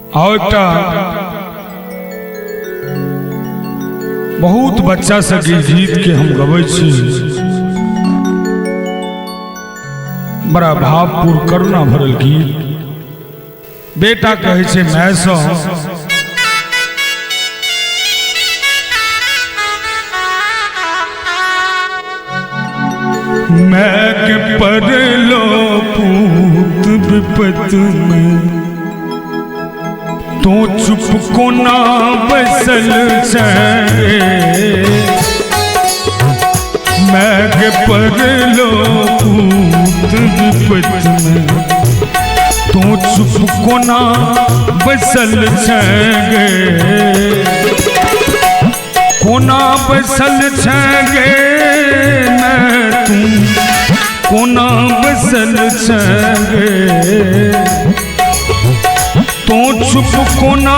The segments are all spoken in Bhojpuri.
और बहुत बच्चा से गीत के हम गबै छी, बड़ा भावपूर्ण करुणा भरल गीत। बेटा कहे छे मैं सो मैं के परलो पूत विपत में तो चुप कोना बसल छे। मैं के परलो पूत विपत में तो चुप कोना बसल छे। कोना बसल छे मैं तू कोना बसल छे। तो चुप कोना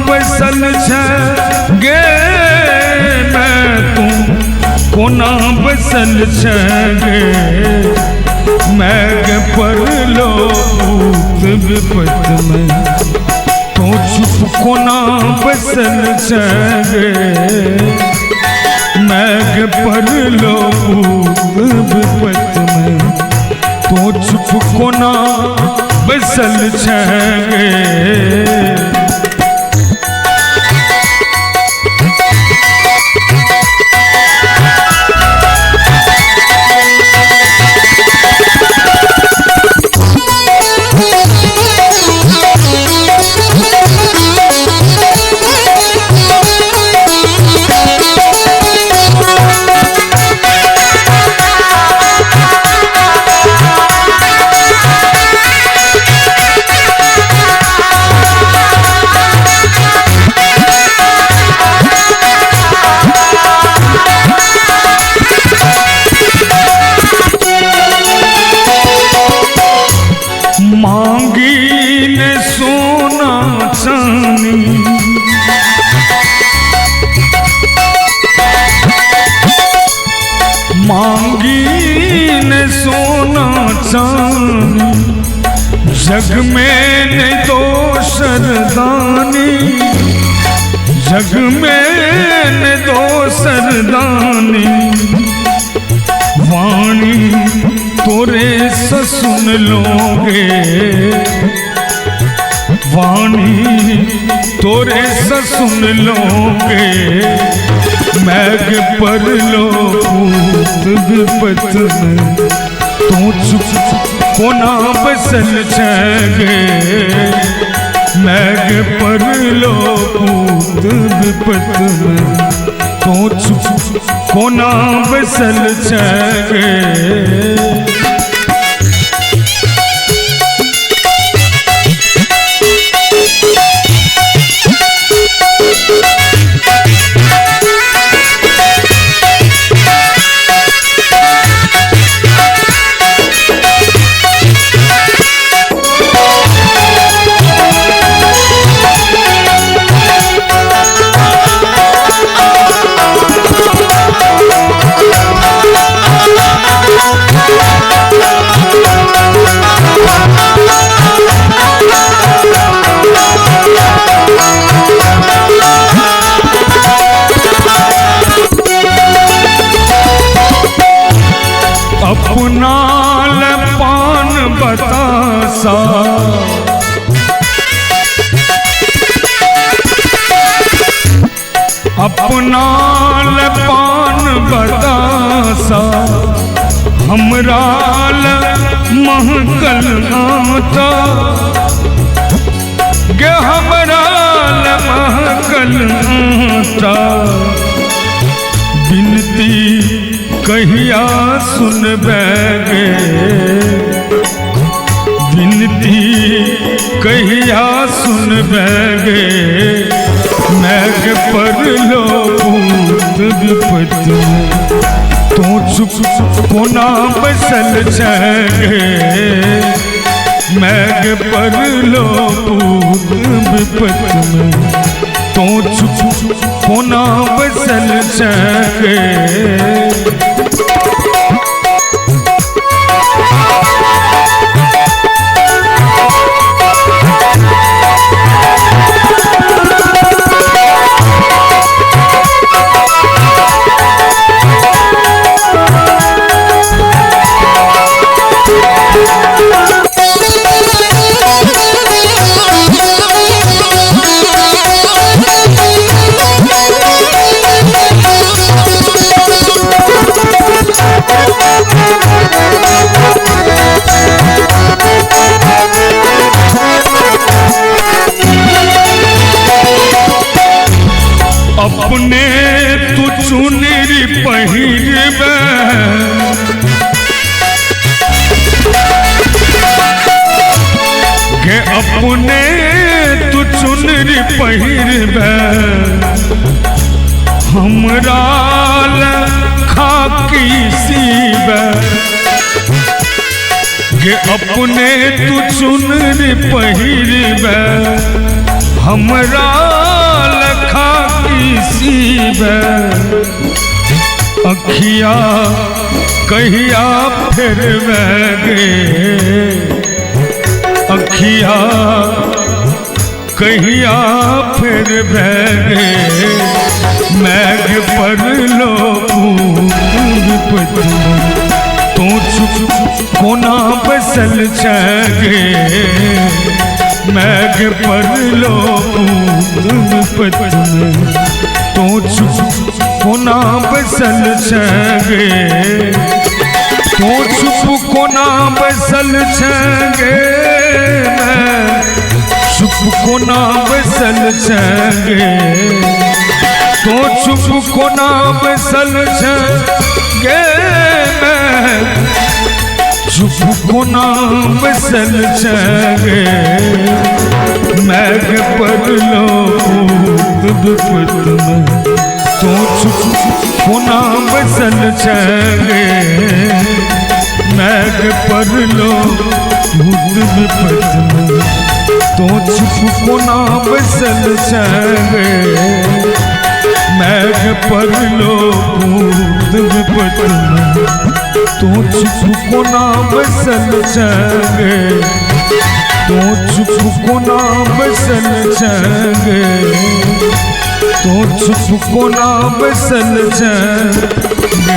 बसल छे मैं तू कोना बसल छे। मैं के परलो पूत विपत में तो चुप कोना बसल छे। मैं के परलो पूत विपत में तो चुप कोना बसल छे। मांगी ने सोना चांदी मांगी ने सोना चांदी जग में ने दोसर दानी। जग में ने दोसर दानी वाणी तोरे से सुन लोगे। वाणी तोरे से सुन लोगे। मैं के परलो पूत विपत में तो चुप कोना बसल छे। मैं के परलो पूत विपत में तो चुप कोना बसल छे। अपना पान बतासा अपना पान बतासा हमरा महकल आता गे हमरा महकल आता। बिनती कहिया सुनबेगे बिनती कहिया सुनबेगे। मैं के परलो पूत विपत में तो चुप कोना बसल छे। मैं के परलो पूत विपत में तो चुप कोना बसल छे। अपने तू चुनरी पहिरबे के अपने तू चुनरी पहिरबे हमरा खाकी सीबे के अपने तू चुनरी पहिरबे हमरा खाकी सीबे अखिया कहिया फिरबे गे अखिया कहिया फिरबे गे मैघ पर लो तू चुप कोना बसल छगे मैघ पर लो तू चुप कोना बसल छगे तू चुप कोना बसल छगे मैं चुप कोना बसल छगे तो चुप कोना बसल छगे मैं चुप कोना बसल छगे मैघ पर लो तो चुप कोना बसल छगे मैघ पर लो तो चुप कोना बसल छगे मैघ पर लो तो चुप कोना बसल छगे तो चुप कोना बसल छगे तो चुप कोना बसल छगे